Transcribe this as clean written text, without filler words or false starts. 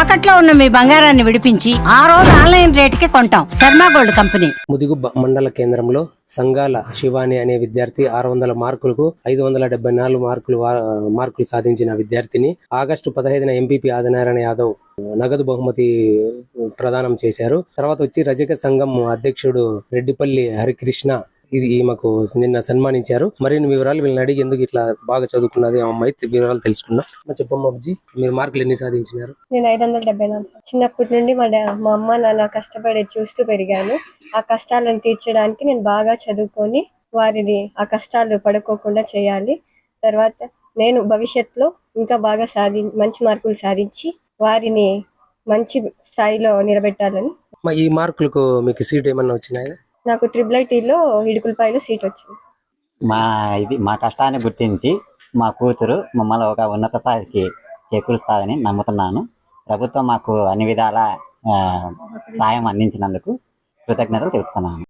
తాకట్లో ఉన్న మీ బంగారాన్ని విడిపించి ఆ రోజు ఆన్లైన్ రేటుకి కొంటాం. Sharma gold company. ముదిగుబ్బ మండల కేంద్రంలో సంగాల శివాని అనే విద్యార్థి 600 మార్కులకు 574 మార్కులు సాధించిన విద్యార్థిని ఆగస్టు 15న ఎంపీపీ ఆదినారాయణ యాదవ్ నగదు బహుమతి ప్రదానం చేశారు. తర్వాత వచ్చి రజక సంఘం అధ్యక్షుడు రెడ్డిపల్లి హరికృష్ణ ఈమెకు నిన్న సన్మానించారు. మరిన్ని వివరాలు వీళ్ళని అడిగి ఎందుకు ఇట్లా బాగా చదువుకున్నది ఆ అమ్మాయి వివరాలు తెలుసుకున్నాం. చెప్పమ్మా అబ్జీ, మీరు మార్కులు ఎన్ని సాధించినారు? నేను 574. చిన్నప్పటి నుండి మా అమ్మ నాన్న కష్టపడి చూస్తూ పెరిగాను. ఆ కష్టాలను తీర్చడానికి నేను బాగా చదువుకొని వారిని ఆ కష్టాలు పడుకోకుండా చేయాలి. తర్వాత నేను భవిష్యత్తులో ఇంకా బాగా మంచి మార్కులు సాధించి వారిని మంచి స్థాయిలో నిలబెట్టాలని. ఈ మార్కులకు మీకు సీట్ ఏమన్నా వచ్చినాయా? నాకు IIITలో ఇడుకులపాయలో సీట్ వచ్చింది. మా కష్టాన్ని గుర్తించి మా కూతురు మమ్మల్ని ఒక ఉన్నత స్థాయికి చేకూరుస్తారని నమ్ముతున్నాను. ప్రభుత్వం మాకు అన్ని విధాల సాయం అందించినందుకు కృతజ్ఞతలు తెలుపుతున్నాను.